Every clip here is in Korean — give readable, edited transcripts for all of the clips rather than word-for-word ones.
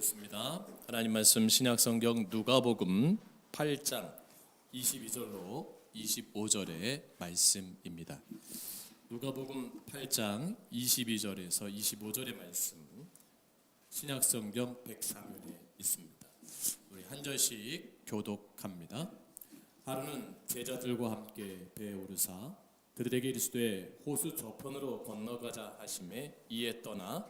보겠습니다. 하나님 말씀 신약성경 누가복음 8장 22절로 25절의 말씀입니다. 누가복음 8장 22절에서 25절의 말씀 신약성경 104면에 있습니다. 우리 한 절씩 교독합니다. 하루는 제자들과 함께 배에 오르사 그들에게 이르시되 호수 저편으로 건너가자 하심에 이에 떠나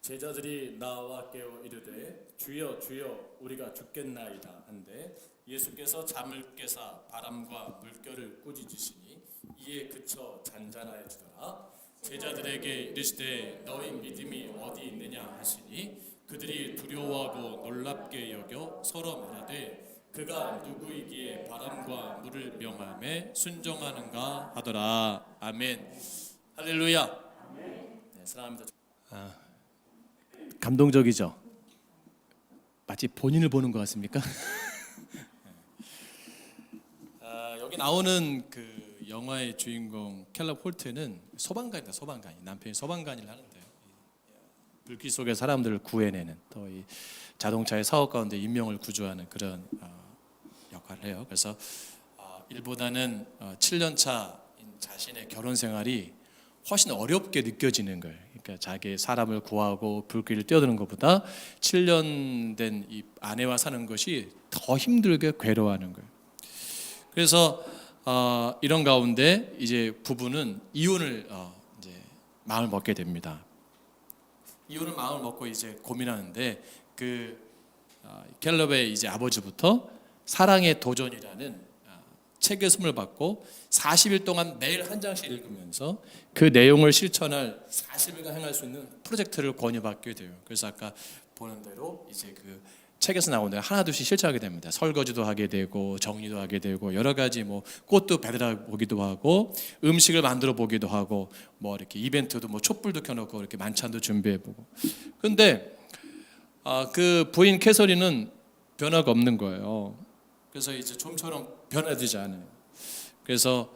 제자들이 나와 깨어 이르되 주여 주여 우리가 죽겠나이다 한데 예수께서 잠을 깨사 바람과 물결을 꾸짖으시니 이에 그쳐 잔잔하여지더라. 제자들에게 이르시되 너희 믿음이 어디 있느냐 하시니 그들이 두려워하고 놀랍게 여겨 서로 말하되 그가 누구이기에 바람과 물을 명하며 순종하는가 하더라. 아멘. 할렐루야. 네, 사랑합니다. 감동적이죠? 마치 본인을 보는 것 같습니까? 여기 나오는 그 영화의 주인공 켈러 홀트는 소방관이다. 소방관. 남편이 소방관을 하는데 불길 속에 사람들을 구해내는 또 이 자동차의 사고 가운데 인명을 구조하는 그런 역할을 해요. 그래서 일보다는 7년 차인 자신의 결혼 생활이 훨씬 어렵게 느껴지는 거예요. 그러니까 자기 사람을 구하고 불길을 뛰어드는 것보다 7년 된 이 아내와 사는 것이 더 힘들게 괴로워하는 거예요. 그래서 이런 가운데 이제 부부는 이혼을 이제 마음을 먹게 됩니다. 이혼을 마음을 먹고 이제 고민하는데 그 켈럽의 이제 아버지부터 사랑의 도전이라는 책의 선물 받고 40일 동안 매일 한 장씩 읽으면서 그 내용을 실천할 40일간 행할 수 있는 프로젝트를 권유받게 돼요. 그래서 아까 보는 대로 이제 그 책에서 나오는 대로 하나둘씩 실천하게 됩니다. 설거지도 하게 되고 정리도 하게 되고 여러 가지 뭐 꽃도 배달해 보기도 하고 음식을 만들어 보기도 하고 뭐 이렇게 이벤트도 뭐 촛불도 켜놓고 이렇게 만찬도 준비해 보고. 근데 그 부인 캐서린은 변화가 없는 거예요. 그래서 이제 좀처럼 변화되지 않아요. 그래서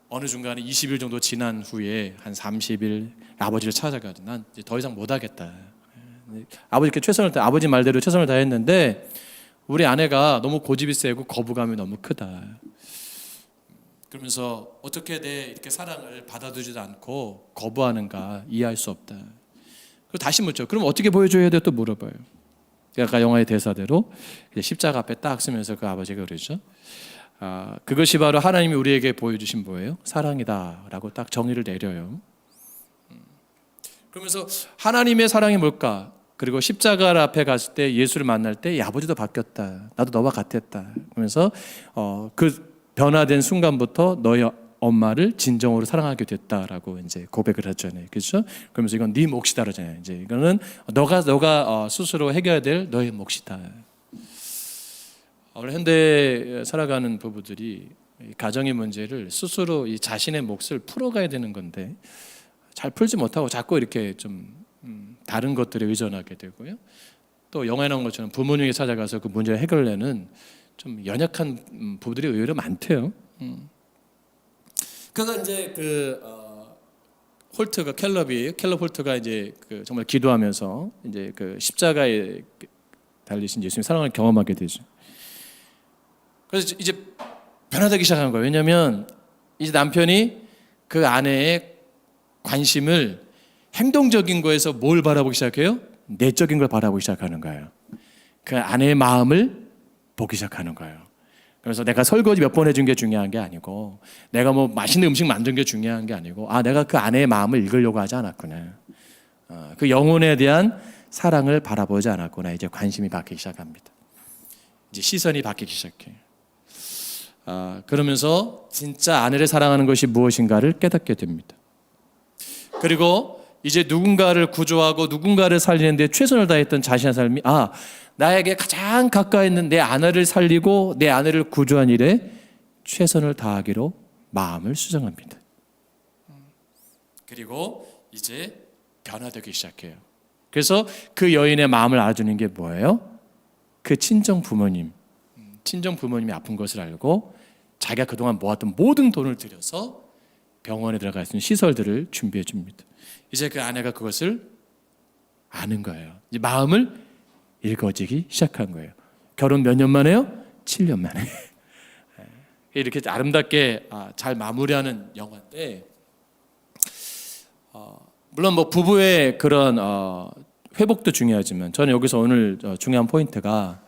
어느 중간에 20일 정도 지난 후에 한 30일 아버지를 찾아가지고 난 이제 더 이상 못하겠다. 아버지께 아버지 말대로 최선을 다했는데 우리 아내가 너무 고집이 세고 거부감이 너무 크다. 그러면서 어떻게 내 이렇게 사랑을 받아들이지도 않고 거부하는가 이해할 수 없다. 그리고 다시 묻죠. 그럼 어떻게 보여줘야 돼? 또 물어봐요. 아까 영화의 대사대로 십자가 앞에 딱 쓰면서 그 아버지가 그러죠. 그것이 바로 하나님이 우리에게 보여주신 뭐예요? 사랑이다라고 딱 정의를 내려요. 그러면서 하나님의 사랑이 뭘까? 그리고 십자가 앞에 갔을 때 예수를 만날 때 아버지도 바뀌었다. 나도 너와 같았다. 그러면서 그 변화된 순간부터 너의 엄마를 진정으로 사랑하게 됐다라고 이제 고백을 하잖아요. 그렇죠? 그러면서 이건 네 몫이다 그러잖아요. 이제 이거는 너가 스스로 해결해야 될 너의 몫이다. 오늘 현대 살아가는 부부들이 가정의 문제를 스스로 이 자신의 몫을 풀어가야 되는 건데 잘 풀지 못하고 자꾸 이렇게 좀 다른 것들에 의존하게 되고요. 또 영화에 나온 것처럼 부모님에게 찾아가서 그 문제를 해결내는 좀 연약한 부부들이 의외로 많대요. 그러니까 이제 켈럽 홀트가 이제 정말 기도하면서 이제 그 십자가에 달리신 예수님 사랑을 경험하게 되죠. 그래서 이제 변화되기 시작한 거예요. 왜냐하면 이제 남편이 그 아내의 관심을 행동적인 거에서 뭘 바라보기 시작해요? 내적인 걸 바라보기 시작하는 거예요. 그 아내의 마음을 보기 시작하는 거예요. 그래서 내가 설거지 몇 번 해준 게 중요한 게 아니고 내가 뭐 맛있는 음식 만든 게 중요한 게 아니고 내가 그 아내의 마음을 읽으려고 하지 않았구나. 그 영혼에 대한 사랑을 바라보지 않았구나. 이제 관심이 바뀌기 시작합니다. 이제 시선이 바뀌기 시작해요. 그러면서 진짜 아내를 사랑하는 것이 무엇인가를 깨닫게 됩니다. 그리고 이제 누군가를 구조하고 누군가를 살리는 데 최선을 다했던 자신의 삶이 나에게 가장 가까이 있는 내 아내를 살리고 내 아내를 구조한 일에 최선을 다하기로 마음을 수정합니다. 그리고 이제 변화되기 시작해요. 그래서 그 여인의 마음을 알아주는 게 뭐예요? 그 친정 부모님이 아픈 것을 알고 자기가 그동안 모았던 모든 돈을 들여서 병원에 들어갈 수 있는 시설들을 준비해 줍니다. 이제 그 아내가 그것을 아는 거예요. 이제 마음을 읽어지기 시작한 거예요. 결혼 몇 년 만에요? 7년 만에. 이렇게 아름답게 잘 마무리하는 영화인데, 물론 뭐 부부의 그런 회복도 중요하지만 저는 여기서 오늘 중요한 포인트가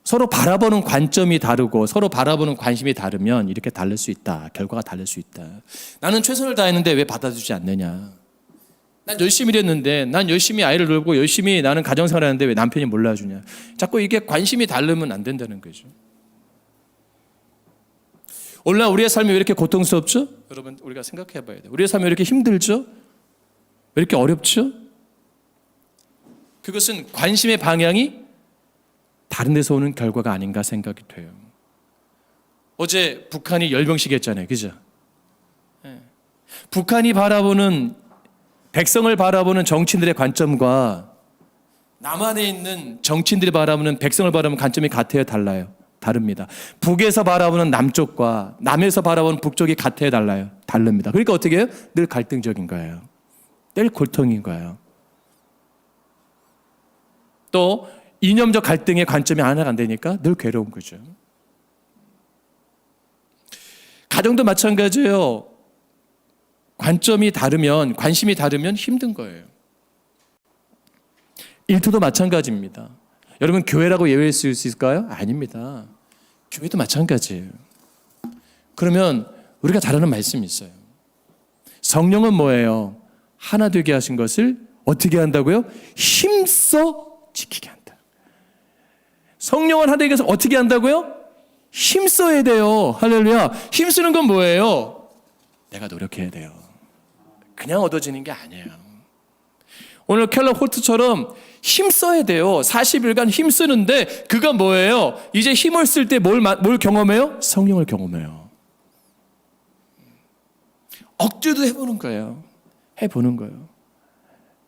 서로 바라보는 관점이 다르고 서로 바라보는 관심이 다르면 이렇게 다를 수 있다. 결과가 다를 수 있다. 나는 최선을 다했는데 왜 받아주지 않느냐. 난 열심히 일했는데, 난 열심히 아이를 돌보고 열심히 나는 가정생활을 하는데 왜 남편이 몰라주냐. 자꾸 이게 관심이 다르면 안 된다는 거죠. 오늘날 우리의 삶이 왜 이렇게 고통스럽죠? 여러분, 우리가 생각해 봐야 돼요. 우리의 삶이 왜 이렇게 힘들죠? 왜 이렇게 어렵죠? 그것은 관심의 방향이 다른 데서 오는 결과가 아닌가 생각이 돼요. 어제 북한이 열병식 했잖아요. 그죠? 북한이 바라보는, 백성을 바라보는 정치인들의 관점과 남한에 있는 정치인들이 바라보는 백성을 바라보는 관점이 같아요? 달라요? 다릅니다. 북에서 바라보는 남쪽과 남에서 바라보는 북쪽이 같아요? 달라요? 다릅니다. 그러니까 어떻게 해요? 늘 갈등적인 거예요. 늘 고통인 거예요. 또 이념적 갈등의 관점이 하나가 안 되니까 늘 괴로운 거죠. 가정도 마찬가지예요. 관점이 다르면, 관심이 다르면 힘든 거예요. 일터도 마찬가지입니다. 여러분, 교회라고 예외일 수 있을까요? 아닙니다. 교회도 마찬가지예요. 그러면 우리가 잘 아는 말씀이 있어요. 성령은 뭐예요? 하나 되게 하신 것을 어떻게 한다고요? 힘써 지키게 한다. 성령은 하나 되게 해서 어떻게 한다고요? 힘써야 돼요. 할렐루야. 힘쓰는 건 뭐예요? 내가 노력해야 돼요. 그냥 얻어지는 게 아니에요. 오늘 켈러 홀트처럼 힘써야 돼요. 40일간 힘쓰는데 그가 뭐예요? 이제 힘을 쓸 때 뭘 경험해요? 성령을 경험해요. 억지로도 해보는 거예요. 해보는 거예요.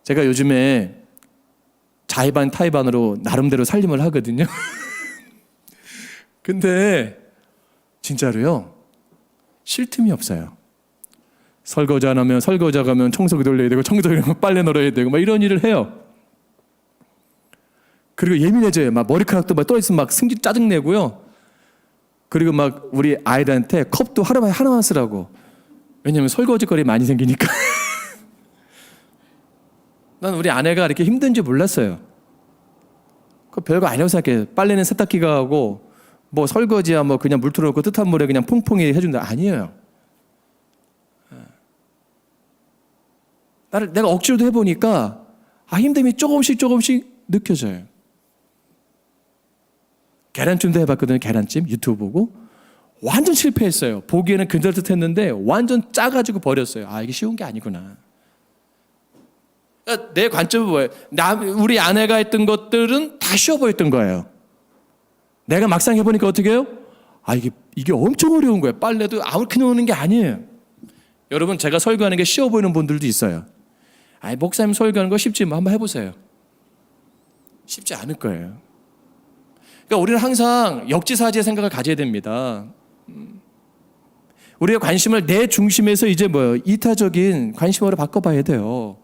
제가 요즘에 자의반 타의반으로 나름대로 살림을 하거든요. 근데 진짜로요, 쉴 틈이 없어요. 설거지 안 하면 설거지 가면 청소기 돌려야 되고, 청소기 하면 빨래 널어야 되고, 막 이런 일을 해요. 그리고 예민해져요. 막 머리카락도 막 떨어지면 막 승질 짜증내고요. 그리고 막 우리 아이들한테 컵도 하나만 쓰라고. 왜냐면 설거지 거리 많이 생기니까. 난 우리 아내가 이렇게 힘든지 몰랐어요. 그 별거 아니라고 생각해. 빨래는 세탁기가 하고, 뭐 설거지야 뭐 그냥 물 틀어놓고 뜨뜻한 물에 그냥 퐁퐁이 해준다. 아니에요. 내가 억지로도 해보니까 힘듦이 조금씩 느껴져요. 계란찜도 해봤거든요. 계란찜 유튜브 보고 완전 실패했어요. 보기에는 근절듯 했는데 완전 짜가지고 버렸어요. 이게 쉬운 게 아니구나. 그러니까 내 관점은 뭐예요? 우리 아내가 했던 것들은 다 쉬워 보였던 거예요. 내가 막상 해보니까 어떻게 해요? 이게 엄청 어려운 거예요. 빨래도 아무렇게 넣는 게 아니에요. 여러분, 제가 설교하는 게 쉬워 보이는 분들도 있어요. 목사님 설교하는 거 쉽지? 한번 해보세요. 쉽지 않을 거예요. 그러니까 우리는 항상 역지사지의 생각을 가져야 됩니다. 우리의 관심을 내 중심에서 이제 이타적인 관심으로 바꿔봐야 돼요.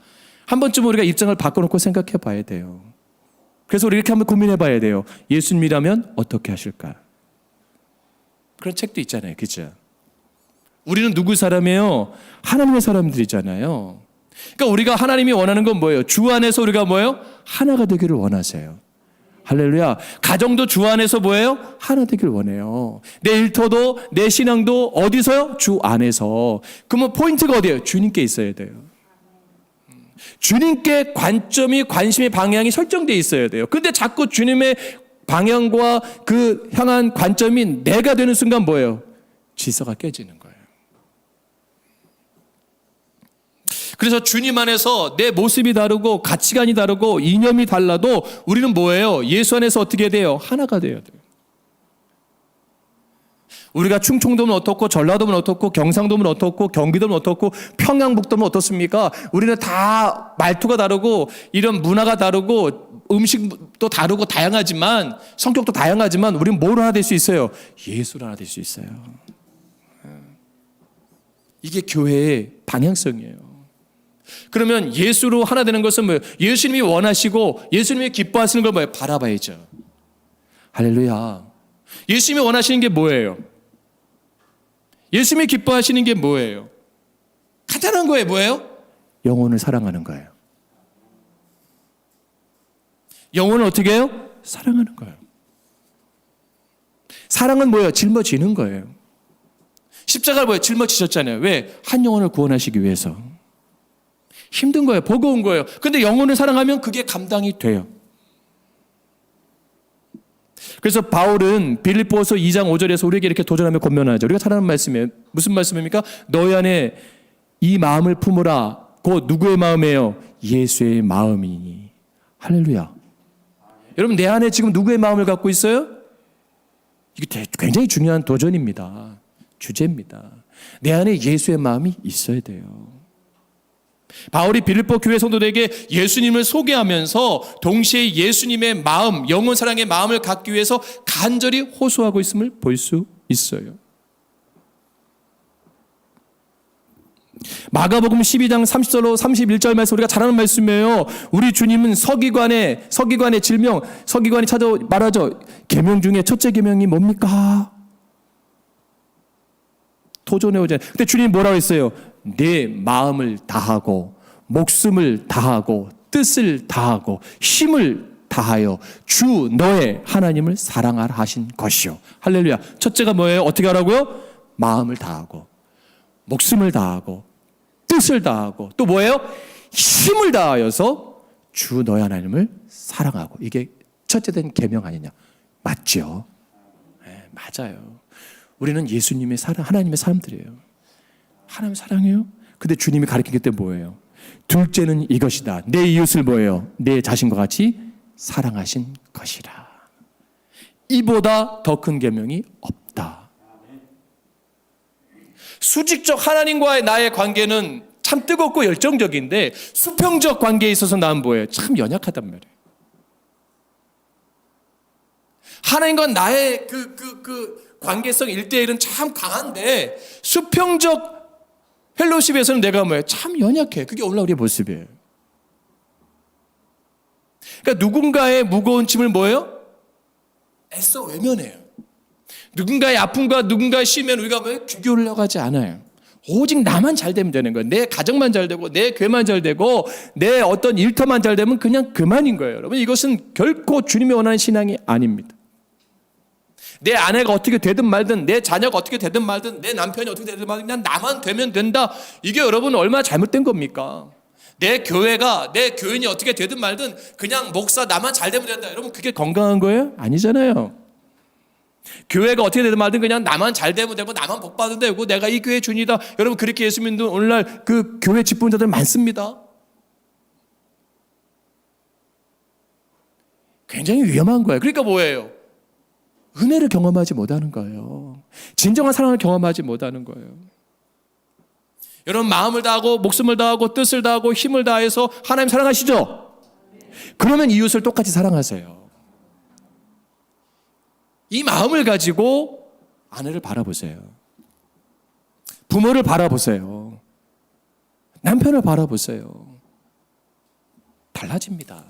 한 번쯤 우리가 입장을 바꿔놓고 생각해 봐야 돼요. 그래서 우리 이렇게 한번 고민해 봐야 돼요. 예수님이라면 어떻게 하실까? 그런 책도 있잖아요. 그죠? 우리는 누구 사람이에요? 하나님의 사람들이잖아요. 그러니까 우리가 하나님이 원하는 건 뭐예요? 주 안에서 우리가 뭐예요? 하나가 되기를 원하세요. 할렐루야. 가정도 주 안에서 뭐예요? 하나 되기를 원해요. 내 일터도 내 신앙도 어디서요? 주 안에서. 그러면 포인트가 어디예요? 주님께 있어야 돼요. 주님께 관점이, 관심의 방향이 설정되어 있어야 돼요. 근데 자꾸 주님의 방향과 그 향한 관점이 내가 되는 순간 뭐예요? 질서가 깨지는 거예요. 그래서 주님 안에서 내 모습이 다르고 가치관이 다르고 이념이 달라도 우리는 뭐예요? 예수 안에서 어떻게 돼요? 하나가 돼야 돼요. 우리가 충청도면 어떻고 전라도면 어떻고 경상도면 어떻고 경기도면 어떻고 평양북도면 어떻습니까? 우리는 다 말투가 다르고 이런 문화가 다르고 음식도 다르고 다양하지만 성격도 다양하지만 우리는 뭘 하나 될 수 있어요? 예수를 하나 될 수 있어요. 이게 교회의 방향성이에요. 그러면 예수로 하나 되는 것은 뭐예요? 예수님이 원하시고 예수님이 기뻐하시는 걸 뭐예요? 바라봐야죠. 할렐루야. 예수님이 원하시는 게 뭐예요? 예수님이 기뻐하시는 게 뭐예요? 간단한 거예요. 뭐예요? 영혼을 사랑하는 거예요. 영혼을 어떻게 해요? 사랑하는 거예요. 사랑은 뭐예요? 짊어지는 거예요. 십자가를 뭐예요? 짊어지셨잖아요. 왜? 한 영혼을 구원하시기 위해서. 힘든 거예요. 버거운 거예요. 근데 영혼을 사랑하면 그게 감당이 돼요. 그래서 바울은 빌립보서 2장 5절에서 우리에게 이렇게 도전하며 권면하죠. 우리가 잘 아는 말씀이에요. 무슨 말씀입니까? 너희 안에 이 마음을 품으라. 곧 누구의 마음이에요? 예수의 마음이니. 할렐루야. 여러분 내 안에 지금 누구의 마음을 갖고 있어요? 이게 굉장히 중요한 도전입니다. 주제입니다. 내 안에 예수의 마음이 있어야 돼요. 바울이 빌립보 교회 성도들에게 예수님을 소개하면서 동시에 예수님의 마음, 영혼 사랑의 마음을 갖기 위해서 간절히 호소하고 있음을 볼 수 있어요. 마가복음 12장 30절로 31절 말씀 우리가 잘 아는 말씀이에요. 우리 주님은 서기관의 질명, 서기관이 찾아 말하죠. 계명 중에 첫째 계명이 뭡니까? 도전해 오자. 근데 주님이 뭐라고 했어요? 내 마음을 다하고 목숨을 다하고 뜻을 다하고 힘을 다하여 주 너의 하나님을 사랑하라 하신 것이요. 할렐루야. 첫째가 뭐예요? 어떻게 하라고요? 마음을 다하고 목숨을 다하고 뜻을 다하고 또 뭐예요? 힘을 다하여서 주 너의 하나님을 사랑하고. 이게 첫째 된 계명 아니냐? 맞죠? 네, 맞아요. 우리는 예수님의 하나님의 사람들이에요. 하나님 사랑해요? 근데 주님이 가르치기 때문에 뭐예요? 둘째는 이것이다. 내 이웃을 뭐예요? 내 자신과 같이 사랑하신 것이라. 이보다 더 큰 계명이 없다. 수직적 하나님과의 나의 관계는 참 뜨겁고 열정적인데 수평적 관계에 있어서 나는 뭐예요? 참 연약하단 말이에요. 하나님과 나의 그 관계성 1대1은 참 강한데 수평적 펠로십에서는 내가 뭐예요? 참 연약해. 그게 오늘 우리의 모습이에요. 그러니까 누군가의 무거운 짐을 뭐예요? 애써 외면해요. 누군가의 아픔과 누군가의 쉬면 우리가 뭐예요? 귀결하려고 하지 않아요. 오직 나만 잘 되면 되는 거예요. 내 가정만 잘 되고 내 교회만 잘 되고 내 어떤 일터만 잘 되면 그냥 그만인 거예요. 여러분 이것은 결코 주님이 원하는 신앙이 아닙니다. 내 아내가 어떻게 되든 말든 내 자녀가 어떻게 되든 말든 내 남편이 어떻게 되든 말든 그냥 나만 되면 된다. 이게 여러분 얼마나 잘못된 겁니까? 내 교회가 내 교인이 어떻게 되든 말든 그냥 목사 나만 잘 되면 된다. 여러분 그게 건강한 거예요? 아니잖아요. 교회가 어떻게 되든 말든 그냥 나만 잘 되면 되고 나만 복 받으면 되고 내가 이 교회 주인이다. 여러분 그렇게 예수 믿는 오늘날 그 교회 집권자들 많습니다. 굉장히 위험한 거예요. 그러니까 뭐예요? 은혜를 경험하지 못하는 거예요. 진정한 사랑을 경험하지 못하는 거예요. 여러분 마음을 다하고 목숨을 다하고 뜻을 다하고 힘을 다해서 하나님 사랑하시죠? 그러면 이웃을 똑같이 사랑하세요. 이 마음을 가지고 아내를 바라보세요. 부모를 바라보세요. 남편을 바라보세요. 달라집니다.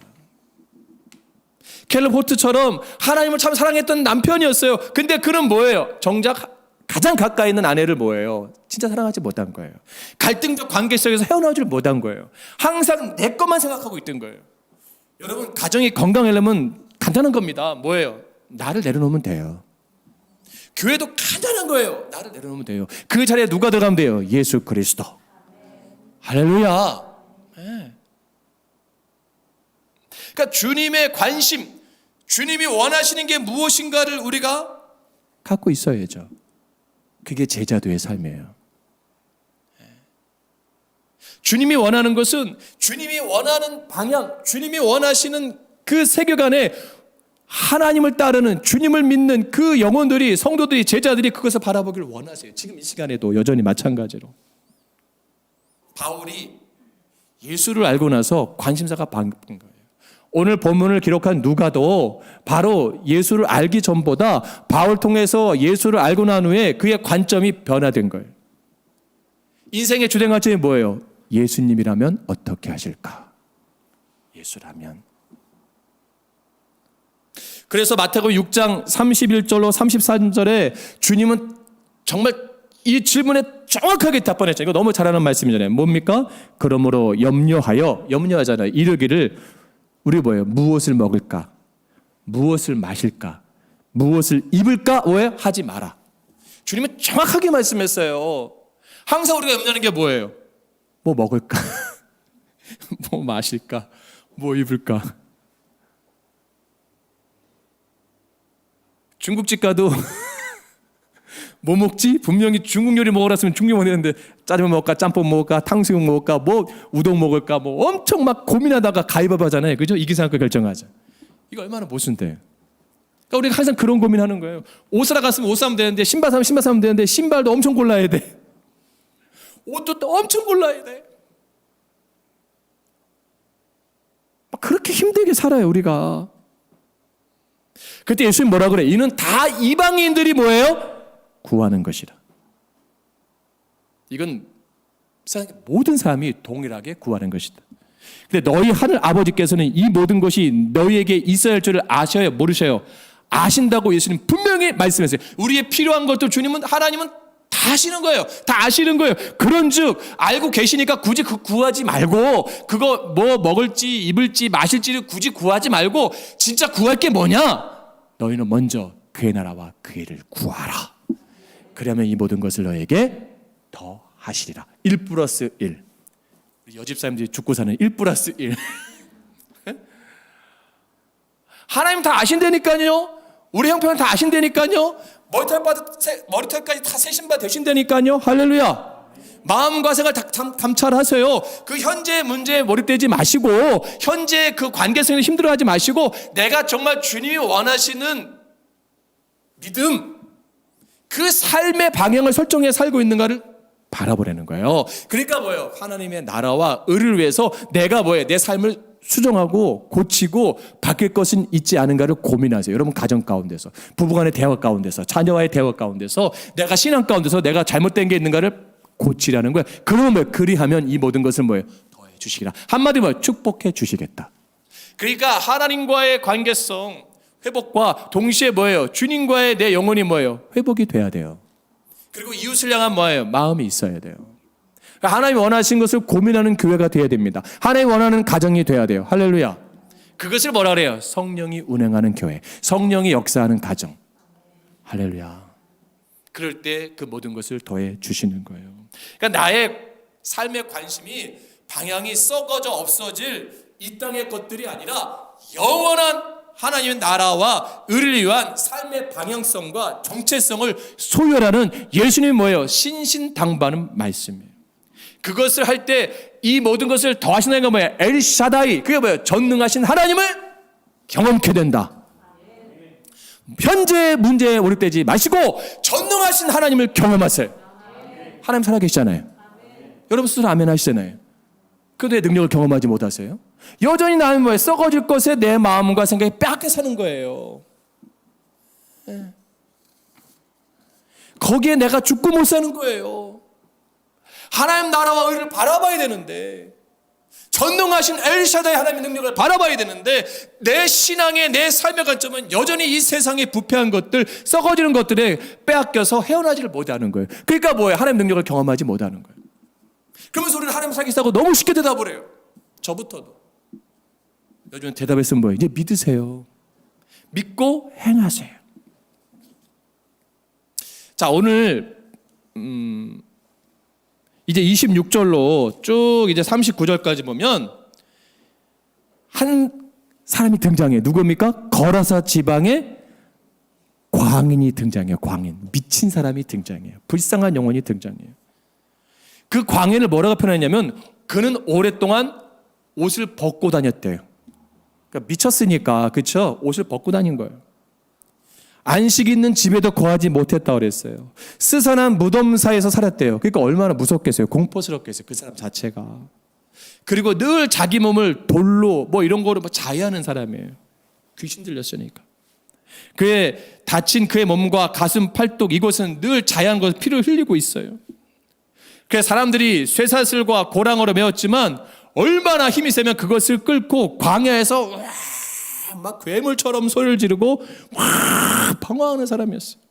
캘럽 홀트처럼 하나님을 참 사랑했던 남편이었어요. 근데 그는 뭐예요? 정작 가장 가까이 있는 아내를 뭐예요? 진짜 사랑하지 못한 거예요. 갈등적 관계 속에서 헤어나오지 못한 거예요. 항상 내 것만 생각하고 있던 거예요. 여러분 가정이 건강하려면 간단한 겁니다. 뭐예요? 나를 내려놓으면 돼요. 교회도 간단한 거예요. 나를 내려놓으면 돼요. 그 자리에 누가 들어가면 돼요? 예수 그리스도. 할렐루야. 네. 그러니까 주님의 관심, 주님이 원하시는 게 무엇인가를 우리가 갖고 있어야죠. 그게 제자도의 삶이에요. 주님이 원하는 것은 주님이 원하는 방향, 주님이 원하시는 그 세계관에 하나님을 따르는 주님을 믿는 그 영혼들이 성도들이 제자들이 그것을 바라보기를 원하세요. 지금 이 시간에도 여전히 마찬가지로. 바울이 예수를 알고 나서 관심사가 바뀐 거예요. 오늘 본문을 기록한 누가도 바로 예수를 알기 전보다 바울 통해서 예수를 알고 난 후에 그의 관점이 변화된 거예요. 인생의 주된 관점이 뭐예요? 예수님이라면 어떻게 하실까? 예수라면. 그래서 마태복음 6장 31절로 33절에 주님은 정말 이 질문에 정확하게 답변했죠. 이거 너무 잘하는 말씀이잖아요. 뭡니까? 그러므로 염려하잖아요. 이르기를 우리 뭐예요? 무엇을 먹을까? 무엇을 마실까? 무엇을 입을까? 왜? 하지 마라. 주님은 정확하게 말씀했어요. 항상 우리가 염려하는 게 뭐예요? 뭐 먹을까? 뭐 마실까? 뭐 입을까? 중국집 가도 뭐 먹지? 분명히 중국 요리 먹으라 했으면 중국 먹는데 짜장면 먹을까? 짬뽕 먹을까? 탕수육 먹을까? 뭐 우동 먹을까? 뭐 엄청 막 고민하다가 가위바위보 하잖아요. 그죠? 이기 생각을 결정하자. 이거 얼마나 모순돼요. 그러니까 우리가 항상 그런 고민하는 거예요. 옷 사러 갔으면 옷 사면 되는데 신발 사면 신발 사면 되는데 신발도 엄청 골라야 돼. 옷도 또 엄청 골라야 돼. 막 그렇게 힘들게 살아요, 우리가. 그때 예수님 뭐라 그래? 이는 다 이방인들이 뭐예요? 구하는 것이라. 이건 세상의 모든 사람이 동일하게 구하는 것이다. 근데 너희 하늘 아버지께서는 이 모든 것이 너희에게 있어야 할 줄을 아셔요? 모르셔요? 아신다고 예수님 분명히 말씀했어요. 우리의 필요한 것도 하나님은 다 아시는 거예요. 다 아시는 거예요. 그런즉 알고 계시니까 굳이 구하지 말고 그거 뭐 먹을지 입을지 마실지를 굳이 구하지 말고 진짜 구할 게 뭐냐? 너희는 먼저 그의 나라와 그의 일을 구하라. 그러면 이 모든 것을 너에게 더 하시리라. 1 플러스 1. 우리 여집사님들이 죽고 사는 1 플러스 1. 하나님 다 아신다니까요. 우리 형편을 다 아신다니까요. 머리털까지 다 세신 바 되신다니까요. 할렐루야. 마음과 생각을 다 감찰하세요. 그 현재 문제에 몰입되지 마시고 현재 그 관계성에 힘들어하지 마시고 내가 정말 주님이 원하시는 믿음, 그 삶의 방향을 설정해 살고 있는가를 바라보라는 거예요. 그러니까 뭐예요? 하나님의 나라와 의를 위해서 내가 뭐예요? 내 삶을 수정하고 고치고 바뀔 것은 있지 않은가를 고민하세요. 여러분 가정 가운데서, 부부간의 대화 가운데서, 자녀와의 대화 가운데서, 내가 신앙 가운데서 내가 잘못된 게 있는가를 고치라는 거예요. 그러면 뭐예요? 그리하면 이 모든 것을 뭐예요? 더해 주시기라. 한마디로 뭐예요? 축복해 주시겠다. 그러니까 하나님과의 관계성 회복과 동시에 뭐예요? 주님과의 내 영혼이 뭐예요? 회복이 돼야 돼요. 그리고 이웃을 향한 뭐예요? 마음이 있어야 돼요. 하나님이 원하신 것을 고민하는 교회가 돼야 됩니다. 하나님이 원하는 가정이 돼야 돼요. 할렐루야. 그것을 뭐라 그래요? 성령이 운행하는 교회, 성령이 역사하는 가정. 할렐루야. 그럴 때 그 모든 것을 더해 주시는 거예요. 그러니까 나의 삶의 관심이 방향이 썩어져 없어질 이 땅의 것들이 아니라 영원한 하나님의 나라와 의를 위한 삶의 방향성과 정체성을 소유하라는 예수님이 뭐예요? 신신당부하는 말씀이에요. 그것을 할 때 이 모든 것을 더하신다는 건 뭐예요? 엘샤다이, 그게 뭐예요? 전능하신 하나님을 경험케 된다. 현재 문제에 몰입되지 마시고 전능하신 하나님을 경험하세요. 하나님 살아계시잖아요. 여러분 스스로 아멘 하시잖아요. 그런데 능력을 경험하지 못하세요? 여전히 나는 뭐예요? 썩어질 것에 내 마음과 생각이 빼앗겨 사는 거예요. 거기에 내가 죽고 못 사는 거예요. 하나님 나라와 의를 바라봐야 되는데, 전능하신 엘샤다의 하나님의 능력을 바라봐야 되는데, 내 신앙의 내 삶의 관점은 여전히 이 세상의 부패한 것들, 썩어지는 것들에 빼앗겨서 헤어나지를 못하는 거예요. 그러니까 뭐예요? 하나님 능력을 경험하지 못하는 거예요. 그러면서 우리는 하나님 살겠다고 너무 쉽게 대답을 해요. 저부터도. 요즘 대답했으면 뭐예요? 이제 믿으세요. 믿고 행하세요. 자, 오늘 이제 26절로 쭉 이제 39절까지 보면 한 사람이 등장해요. 누굽니까? 거라사 지방의 광인이 등장해요. 광인. 미친 사람이 등장해요. 불쌍한 영혼이 등장해요. 그 광인을 뭐라고 표현했냐면 그는 오랫동안 옷을 벗고 다녔대요. 그러니까 미쳤으니까 그렇죠? 옷을 벗고 다닌 거예요. 안식 있는 집에도 거하지 못했다 그랬어요. 스산한 무덤 사이에서 살았대요. 그러니까 얼마나 무섭겠어요. 공포스럽겠어요. 그 사람 자체가. 그리고 늘 자기 몸을 돌로 뭐 이런 거로 자해하는 사람이에요. 귀신 들렸으니까. 그의 다친 그의 몸과 가슴, 팔뚝 이곳은 늘 자해한 것을 피를 흘리고 있어요. 그래서 사람들이 쇠사슬과 고랑으로 메웠지만 얼마나 힘이 세면 그것을 끌고 광야에서 막 괴물처럼 소리를 지르고 와 방황하는 사람이었어요.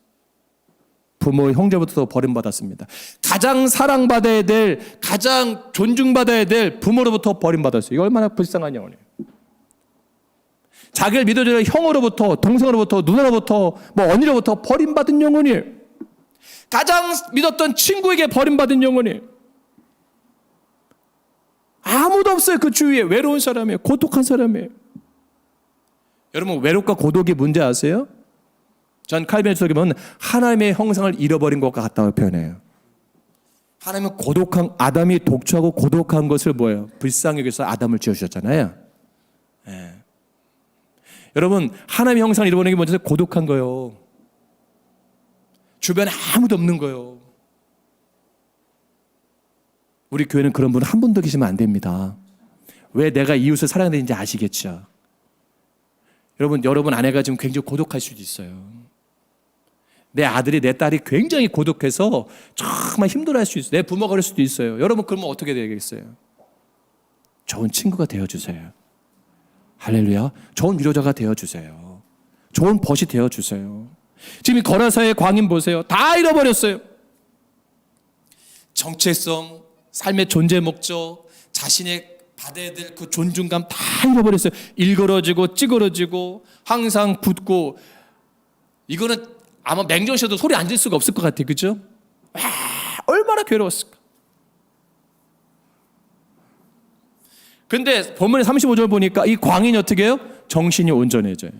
부모 형제부터 버림받았습니다. 가장 사랑받아야 될, 가장 존중받아야 될 부모로부터 버림받았어요. 이거 얼마나 불쌍한 영혼이에요. 자기를 믿어주는 형으로부터, 동생으로부터, 누나로부터, 뭐 언니로부터 버림받은 영혼이에요. 가장 믿었던 친구에게 버림받은 영혼이에요. 아무도 없어요. 그 주위에. 외로운 사람이에요. 고독한 사람이에요. 여러분 외롭과 고독의 문제 아세요? 전 칼빈의 주석에 보면 하나님의 형상을 잃어버린 것과 같다고 표현해요. 하나님은 고독한, 아담이 독초하고 고독한 것을 뭐예요? 불쌍히 여겨서 아담을 지어주셨잖아요. 예. 여러분 하나님의 형상을 잃어버리는 게 먼저 고독한 거예요. 주변에 아무도 없는 거예요. 우리 교회는 그런 분 한 분도 계시면 안 됩니다. 왜 내가 이웃을 사랑해야 되는지 아시겠죠? 여러분 아내가 지금 굉장히 고독할 수도 있어요. 내 아들이 내 딸이 굉장히 고독해서 정말 힘들어할 수 있어요. 내 부모가 그럴 수도 있어요. 여러분 그러면 어떻게 되겠어요? 좋은 친구가 되어주세요. 할렐루야. 좋은 위로자가 되어주세요. 좋은 벗이 되어주세요. 지금 이 거라사의 광인 보세요. 다 잃어버렸어요. 정체성, 삶의 존재 목적, 자신의 받아야 될 그 존중감 다 잃어버렸어요. 일그러지고 찌그러지고 항상 굳고. 이거는 아마 맹정씨도 소리 안 질 수가 없을 것 같아요. 그죠? 와, 얼마나 괴로웠을까. 근데 본문의 35절 보니까 이 광인이 어떻게 해요? 정신이 온전해져요.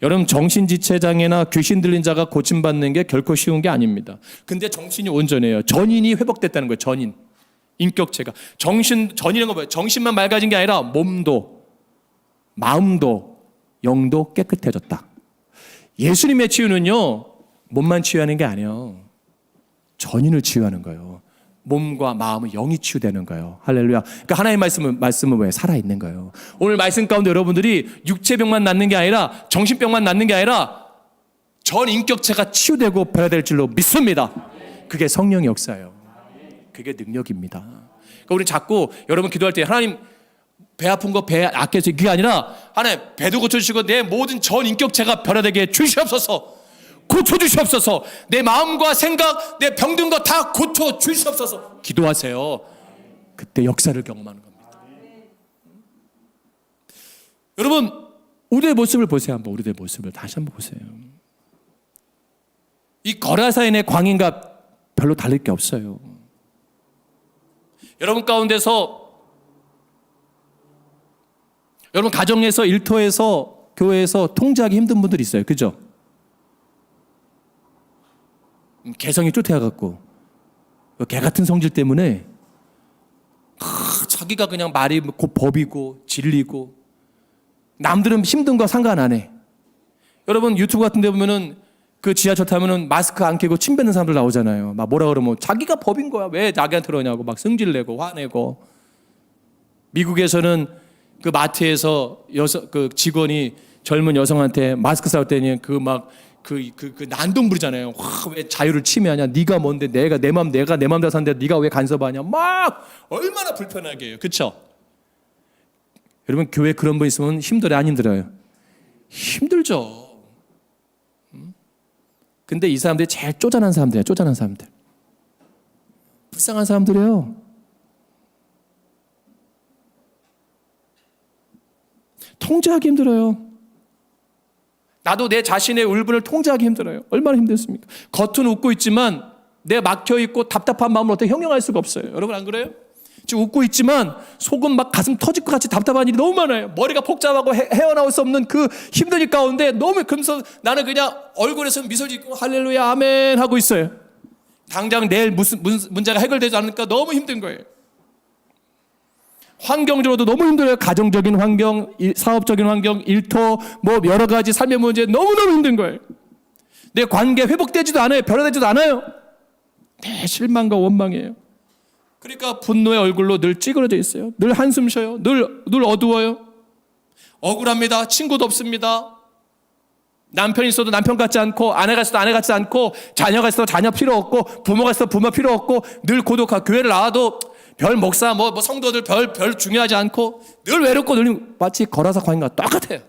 여러분 정신지체장애나 귀신 들린 자가 고침받는 게 결코 쉬운 게 아닙니다. 근데 정신이 온전해요. 전인이 회복됐다는 거예요. 전인. 인격체가. 전이라는 건 뭐예요? 정신만 맑아진 게 아니라 몸도 마음도 영도 깨끗해졌다. 예수님의 치유는요 몸만 치유하는 게 아니에요. 전인을 치유하는 거예요. 몸과 마음은 영이 치유되는 거예요. 할렐루야. 그러니까 하나님의 말씀은 왜? 살아있는 거예요. 오늘 말씀 가운데 여러분들이 육체병만 낫는 게 아니라 정신병만 낫는 게 아니라 전 인격체가 치유되고 변화될 줄로 믿습니다. 그게 성령의 역사예요. 그게 능력입니다. 그러니까 우리 자꾸 여러분 기도할 때 하나님 배 아픈 거 배 낫게 해서 그게 아니라 하나님 배도 고쳐주시고 내 모든 전 인격체가 변화되게 주시옵소서. 고쳐주시옵소서. 내 마음과 생각, 내 병든 거 다 고쳐주시옵소서. 기도하세요. 그때 역사를 경험하는 겁니다. 여러분 우리의 모습을 보세요. 한번 우리의 모습을 다시 한번 보세요. 이 거라사인의 광인과 별로 다를 게 없어요. 여러분 가운데서 여러분 가정에서 일터에서 교회에서 통제하기 힘든 분들이 있어요. 그죠? 개성이 쫓아가고 개 같은 성질 때문에 자기가 그냥 말이 곧 법이고 진리고 남들은 힘든 거 상관 안 해. 여러분 유튜브 같은 데 보면은 그 지하철 타면은 마스크 안 끼고 침 뱉는 사람들 나오잖아요. 막 뭐라 그러면 자기가 법인 거야. 왜 자기한테 그러냐고 막 승질 내고 화내고. 미국에서는 그 마트에서 그 직원이 젊은 여성한테 마스크 사올 때니 그 난동 부리잖아요. 와, 왜 자유를 침해하냐? 네가 뭔데? 내가 내 맘대로 사는데 네가 왜 간섭하냐? 막 얼마나 불편하게 해요. 그렇죠? 여러분 교회 그런 분 있으면 힘들어요? 안 힘들어요? 힘들죠. 근데 이 사람들이 제일 쪼잔한 사람들이에요. 쪼잔한 사람들. 불쌍한 사람들이에요. 통제하기 힘들어요. 나도 내 자신의 울분을 통제하기 힘들어요. 얼마나 힘들습니까? 겉은 웃고 있지만 내 막혀있고 답답한 마음을 어떻게 형용할 수가 없어요. 여러분 안 그래요? 지금 웃고 있지만 속은 막 가슴 터질 것 같이 답답한 일이 너무 많아요. 머리가 복잡하고 헤어나올 수 없는 그 힘든 일 가운데 너무 그러면서 나는 그냥 얼굴에서 미소 짓고 할렐루야 아멘 하고 있어요. 당장 내일 무슨 문제가 해결되지 않으니까 너무 힘든 거예요. 환경적으로도 너무 힘들어요. 가정적인 환경, 사업적인 환경, 일터, 뭐 여러 가지 삶의 문제 너무너무 힘든 거예요. 내 관계 회복되지도 않아요. 변화되지도 않아요. 내 실망과 원망이에요. 그러니까 분노의 얼굴로 늘 찌그러져 있어요. 늘 한숨 쉬어요. 늘 어두워요. 억울합니다. 친구도 없습니다. 남편이 있어도 남편 같지 않고, 아내가 있어도 아내 같지 않고, 자녀가 있어도 자녀 필요 없고, 부모가 있어도 부모 필요 없고, 늘 고독하고, 교회를 나와도 별 목사, 뭐 성도들 별 중요하지 않고, 늘 외롭고 늘 마치 거라사 광인과 똑같아요.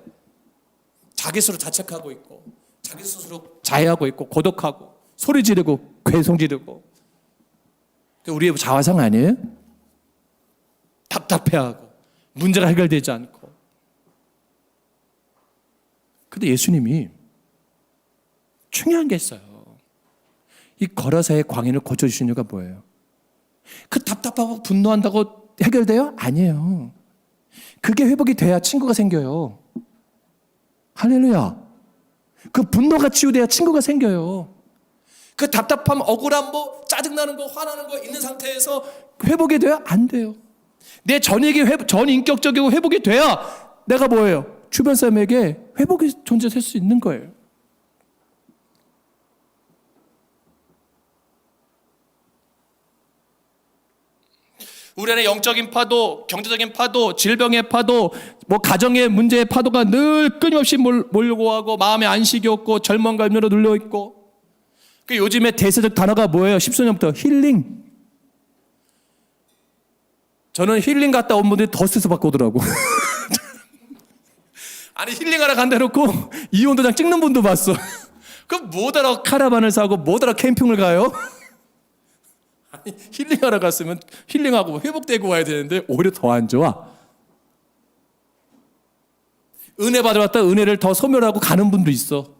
자기 스스로 자책하고 있고, 자기 스스로 자해하고 있고, 고독하고, 소리 지르고, 괴성 지르고. 우리의 자화상 아니에요? 답답해하고, 문제가 해결되지 않고. 근데 예수님이 중요한 게 있어요. 이 거라사의 광인을 고쳐주신 이유가 뭐예요? 그 답답하고 분노한다고 해결돼요? 아니에요. 그게 회복이 돼야 친구가 생겨요. 할렐루야. 그 분노가 치유돼야 친구가 생겨요. 그 답답함, 억울함, 뭐 짜증나는 거, 화나는 거 있는 상태에서 회복이 돼야 안 돼요. 내 전인격적이고 회복이 돼야 내가 뭐예요? 주변 사람에게 회복이 존재할 수 있는 거예요. 우리 안에 영적인 파도, 경제적인 파도, 질병의 파도, 뭐 가정의 문제의 파도가 늘 끊임없이 몰고 하고 마음에 안식이 없고 절망과 염려로 눌려 있고. 그 요즘에 대세적 단어가 뭐예요? 10수년부터 힐링. 저는 힐링 갔다 온 분들이 더 스트레스 받고 오더라고. 아니 힐링하러 간다 해놓고 이혼도장 찍는 분도 봤어. 그럼 뭐더러 카라반을 사고 뭐더러 캠핑을 가요? 아니 힐링하러 갔으면 힐링하고 회복되고 와야 되는데 오히려 더 안 좋아. 은혜 받으러 왔다 은혜를 더 소멸하고 가는 분도 있어.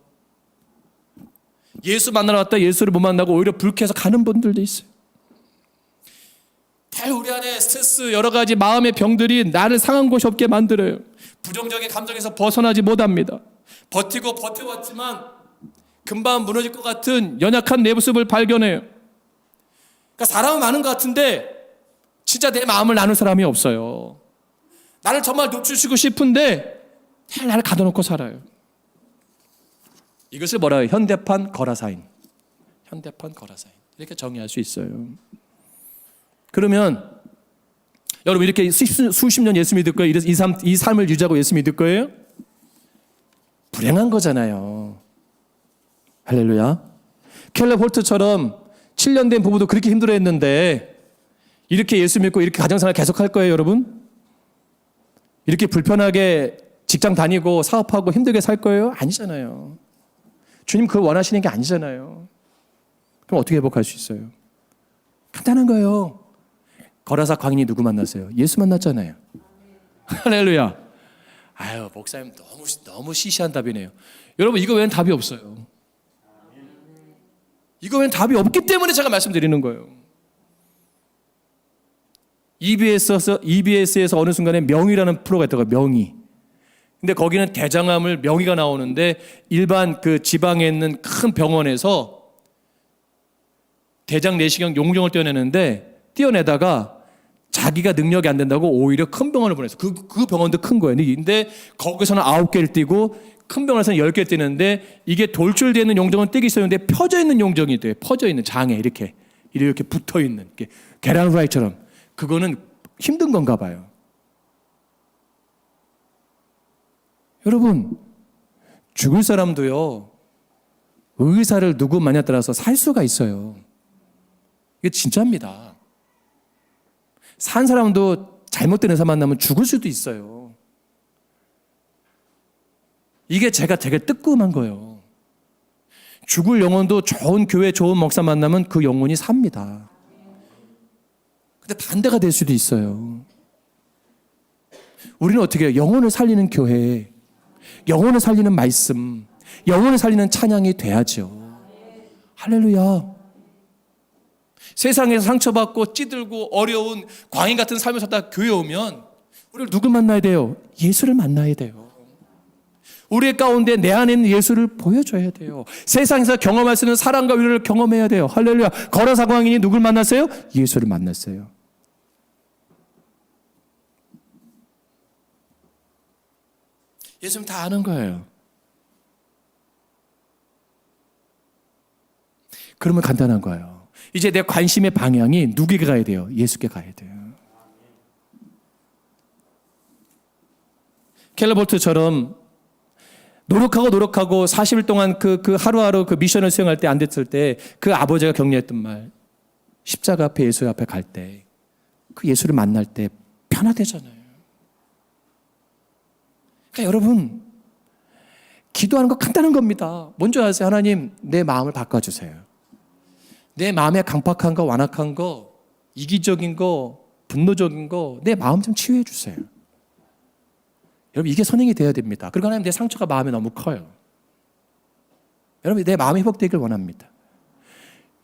예수 만나러 왔다 예수를 못 만나고 오히려 불쾌해서 가는 분들도 있어요. 우리 안에 스트레스 여러 가지 마음의 병들이 나를 상한 곳이 없게 만들어요. 부정적인 감정에서 벗어나지 못합니다. 버텨왔지만 금방 무너질 것 같은 연약한 내 모습을 발견해요. 그러니까 사람은 많은 것 같은데 진짜 내 마음을 나눌 사람이 없어요. 나를 정말 높이시고 싶은데 나를 가둬놓고 살아요. 이것을 뭐라 해요? 현대판 거라사인. 현대판 거라사인. 이렇게 정의할 수 있어요. 그러면 여러분 이렇게 수십 년 예수 믿을 거예요? 이 삶을 유지하고 예수 믿을 거예요? 불행한 거잖아요. 할렐루야. 켈러 홀트처럼 7년 된 부부도 그렇게 힘들어했는데 이렇게 예수 믿고 이렇게 가정생활 계속할 거예요, 여러분? 이렇게 불편하게 직장 다니고 사업하고 힘들게 살 거예요? 아니잖아요. 주님 그걸 원하시는 게 아니잖아요. 그럼 어떻게 회복할 수 있어요? 간단한 거예요. 거라사 광인이 누구 만났어요? 예수 만났잖아요. 할렐루야. 아유 목사님 너무 시시한 답이네요. 여러분 이거 외엔 답이 없어요. 이거 외엔 답이 없기 때문에 제가 말씀드리는 거예요. EBS에서 어느 순간에 명의라는 프로가 있다고요. 명의. 근데 거기는 대장암을 명의가 나오는데 일반 그 지방에 있는 큰 병원에서 대장 내시경 용종을 떼어내다가 자기가 능력이 안 된다고 오히려 큰 병원을 보냈어. 그 병원도 큰 거예요. 근데 거기서는 9개를 띄고 큰 병원에서는 10개를 띄는데 이게 돌출되어 있는 용종은 떼기 있었는데 펴져 있는 용종이 돼요. 퍼져 있는 장에 이렇게 붙어 있는 계란 후라이처럼. 그거는 힘든 건가 봐요. 여러분 죽을 사람도요 의사를 누구 마냐에 따라서 살 수가 있어요. 이게 진짜입니다. 산 사람도 잘못된 의사 만나면 죽을 수도 있어요. 이게 제가 되게 뜨끔한 거예요. 죽을 영혼도 좋은 교회 좋은 목사 만나면 그 영혼이 삽니다. 근데 반대가 될 수도 있어요. 우리는 어떻게 해요? 영혼을 살리는 교회, 영혼을 살리는 말씀, 영혼을 살리는 찬양이 돼야죠. 할렐루야. 세상에서 상처받고 찌들고 어려운 광인 같은 삶을 살다가 교회에 오면 우리를 누구 만나야 돼요? 예수를 만나야 돼요. 우리 가운데 내 안에 있는 예수를 보여줘야 돼요. 세상에서 경험할 수 있는 사랑과 위로를 경험해야 돼요. 할렐루야. 거라사 광인이 누굴 만났어요? 예수를 만났어요. 예수님 다 아는 거예요. 그러면 간단한 거예요. 이제 내 관심의 방향이 누구에게 가야 돼요? 예수께 가야 돼요. 켈러볼트처럼 노력하고 40일 동안 그 하루하루 그 미션을 수행할 때 안 됐을 때 그 아버지가 격려했던 말, 십자가 앞에 예수 앞에 갈 때 그 예수를 만날 때 편하대잖아요. 그러니까 여러분, 기도하는 거 간단한 겁니다. 뭔지 아세요? 하나님, 내 마음을 바꿔주세요. 내 마음에 강팍한 거, 완악한 거, 이기적인 거, 분노적인 거, 내 마음 좀 치유해 주세요. 여러분, 이게 선행이 되어야 됩니다. 그리고 하나님, 내 상처가 마음에 너무 커요. 여러분, 내 마음이 회복되길 원합니다.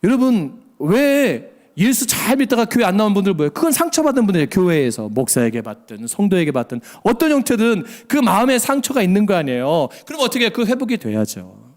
여러분, 왜 예수 잘 믿다가 교회 안 나온 분들 뭐예요? 그건 상처받은 분들이에요. 교회에서 목사에게 받든 성도에게 받든 어떤 형태든 그 마음에 상처가 있는 거 아니에요. 그럼 어떻게 해요? 그 회복이 돼야죠.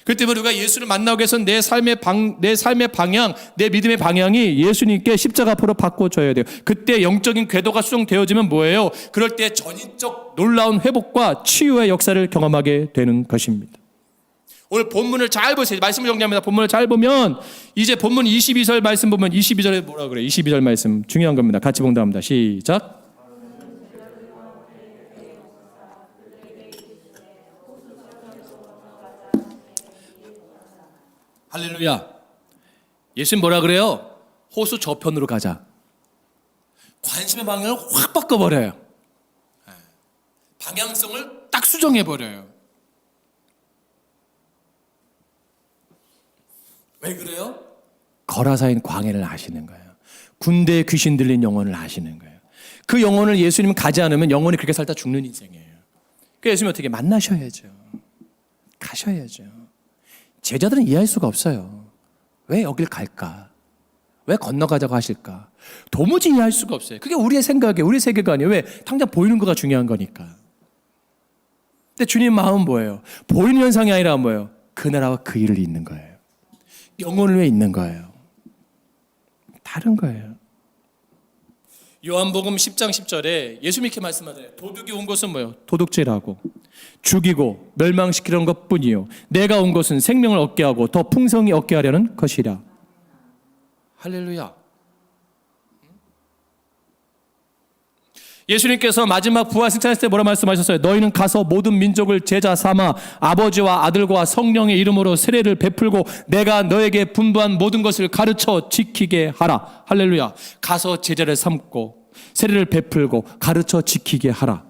그 때문에 우리가 예수를 만나기 위해서는 내 삶의 방향, 내 믿음의 방향이 예수님께 십자가 앞으로 바꿔줘야 돼요. 그때 영적인 궤도가 수정되어지면 뭐예요? 그럴 때 전인적 놀라운 회복과 치유의 역사를 경험하게 되는 것입니다. 오늘 본문을 잘 보세요. 말씀을 정리합니다. 본문을 잘 보면 이제 본문 22절 말씀 보면 22절에 뭐라 그래요? 22절 말씀 중요한 겁니다. 같이 봉독합니다. 시작. 할렐루야. 예수님 뭐라 그래요? 호수 저편으로 가자. 관심의 방향을 확 바꿔버려요. 방향성을 딱 수정해버려요. 왜 그래요? 거라사인 광해를 아시는 거예요. 군대에 귀신 들린 영혼을 아시는 거예요. 그 영혼을 예수님 가지 않으면 영혼이 그렇게 살다 죽는 인생이에요. 그래서 예수님 어떻게 만나셔야죠. 가셔야죠. 제자들은 이해할 수가 없어요. 왜 여길 갈까? 왜 건너가자고 하실까? 도무지 이해할 수가 없어요. 그게 우리의 생각이에요. 우리의 세계관이에요. 왜? 당장 보이는 거가 중요한 거니까. 근데 주님 마음은 뭐예요? 보이는 현상이 아니라 뭐예요? 그 나라와 그 일을 잇는 거예요. 영혼을 위해 있는 거예요. 다른 거예요. 요한복음 10장 10절에 예수님이 이렇게 말씀하잖아요. 도둑이 온 것은 뭐예요? 도둑질하고 죽이고 멸망시키려는 것뿐이요. 내가 온 것은 생명을 얻게 하고 더 풍성히 얻게 하려는 것이라. 할렐루야. 예수님께서 마지막 부활 승천했을 때 뭐라 말씀하셨어요? 너희는 가서 모든 민족을 제자 삼아 아버지와 아들과 성령의 이름으로 세례를 베풀고 내가 너에게 분부한 모든 것을 가르쳐 지키게 하라. 할렐루야. 가서 제자를 삼고 세례를 베풀고 가르쳐 지키게 하라.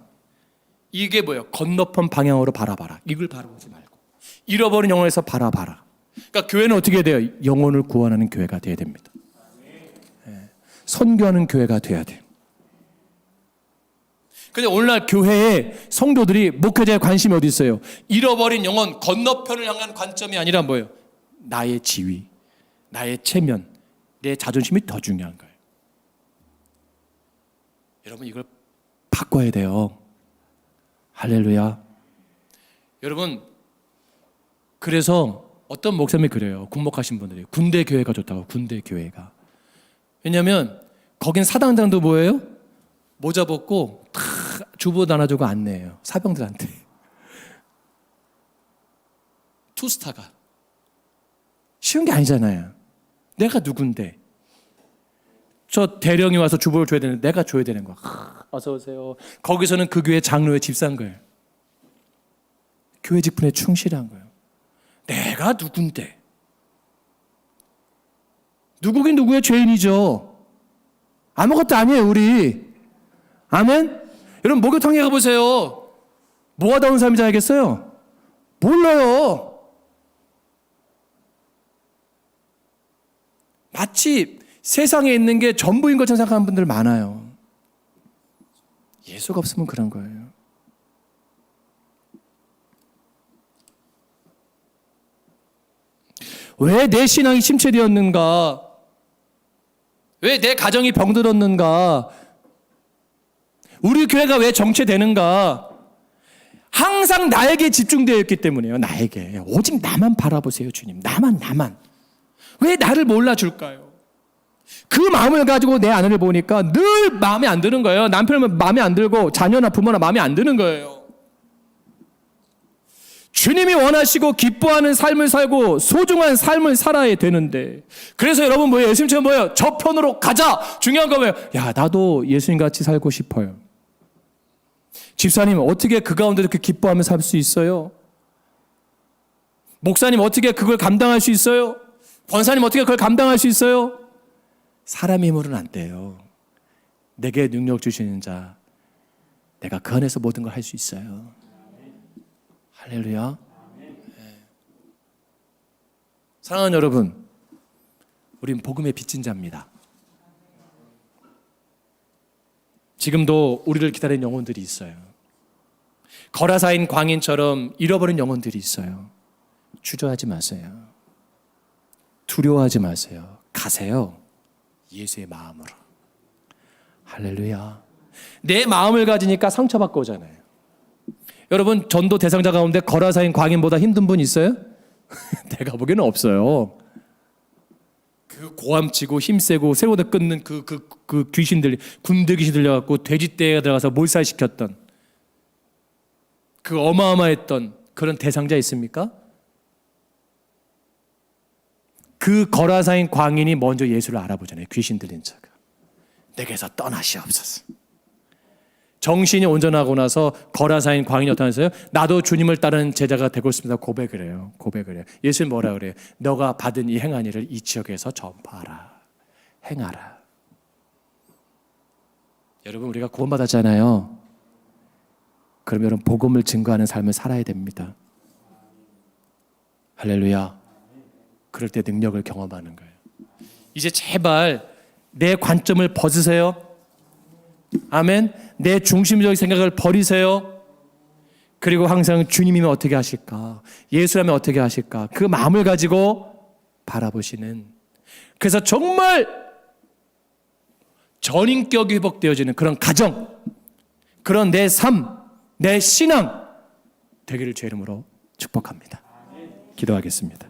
이게 뭐예요? 건너편 방향으로 바라봐라. 이걸 바라보지 말고 잃어버린 영혼에서 바라봐라. 그러니까 교회는 어떻게 돼요? 영혼을 구원하는 교회가 돼야 됩니다. 선교하는 교회가 돼야 돼요. 근데 오늘날 교회에 성도들이 목회자의 관심이 어디 있어요? 잃어버린 영혼, 건너편을 향한 관점이 아니라 뭐예요? 나의 지위, 나의 체면, 내 자존심이 더 중요한 거예요. 여러분 이걸 바꿔야 돼요. 할렐루야. 여러분 그래서 어떤 목사님이 그래요. 군목하신 분들이 군대 교회가 좋다고. 군대 교회가. 왜냐하면 거긴 사당장도 뭐예요? 모자 벗고 다 주보 나눠주고 안내해요. 사병들한테. 투스타가. 쉬운 게 아니잖아요. 내가 누군데. 저 대령이 와서 주보를 줘야 되는데 내가 줘야 되는 거야. 어서 오세요. 거기서는 그 교회 장로의 집사인 거예요. 교회 직분에 충실한 거예요. 내가 누군데. 누구긴 누구의 죄인이죠. 아무것도 아니에요 우리. 아멘? 여러분 목욕탕에 가보세요. 뭐가 다운 사람인지 알겠어요? 몰라요. 마치 세상에 있는 게 전부인 것처럼 생각하는 분들 많아요. 예수가 없으면 그런 거예요. 왜 내 신앙이 침체되었는가? 왜 내 가정이 병들었는가? 우리 교회가 왜 정체되는가? 항상 나에게 집중되어 있기 때문이에요. 나에게. 오직 나만 바라보세요, 주님. 나만. 왜 나를 몰라줄까요? 그 마음을 가지고 내 아내를 보니까 늘 마음에 안 드는 거예요. 남편은 마음에 안 들고 자녀나 부모나 마음에 안 드는 거예요. 주님이 원하시고 기뻐하는 삶을 살고 소중한 삶을 살아야 되는데, 그래서 여러분 뭐예요? 예수님처럼 뭐예요? 저 편으로 가자. 중요한 거 뭐예요? 야, 나도 예수님 같이 살고 싶어요. 집사님 어떻게 그 가운데 이렇게 기뻐하며 살 수 있어요? 목사님 어떻게 그걸 감당할 수 있어요? 권사님 어떻게 그걸 감당할 수 있어요? 사람의 힘으로는 안 돼요. 내게 능력 주시는 자, 내가 그 안에서 모든 걸 할 수 있어요. 할렐루야. 네. 사랑하는 여러분, 우린 복음의 빚진 자입니다. 지금도 우리를 기다리는 영혼들이 있어요. 거라사인 광인처럼 잃어버린 영혼들이 있어요. 주저하지 마세요. 두려워하지 마세요. 가세요. 예수의 마음으로. 할렐루야. 내 마음을 가지니까 상처받고 오잖아요. 여러분, 전도 대상자 가운데 거라사인 광인보다 힘든 분 있어요? 내가 보기에는 없어요. 그 고함치고 힘세고 새우도 끊는 그 귀신들, 군대 귀신 들려갖고 돼지떼에 들어가서 몰살시켰던 그 어마어마했던 그런 대상자 있습니까? 그 거라사인 광인이 먼저 예수를 알아보잖아요. 귀신 들린 자가. 내게서 떠나시옵소서. 정신이 온전하고 나서 거라사인 광인이 나타나서요. 나도 주님을 따르는 제자가 되고 싶습니다. 고백을 해요. 예수님 뭐라 그래요? 너가 받은 이 행한 일을 이 지역에서 전파하라. 행하라. 여러분, 우리가 구원받았잖아요. 그럼 여러분 복음을 증거하는 삶을 살아야 됩니다. 할렐루야. 그럴 때 능력을 경험하는 거예요. 이제 제발 내 관점을 벗으세요. 아멘. 내 중심적인 생각을 버리세요. 그리고 항상 주님이면 어떻게 하실까? 예수라면 어떻게 하실까? 그 마음을 가지고 바라보시는, 그래서 정말 전인격이 회복되어지는 그런 가정, 그런 내 삶, 내 신앙 되기를 주의 이름으로 축복합니다. 기도하겠습니다.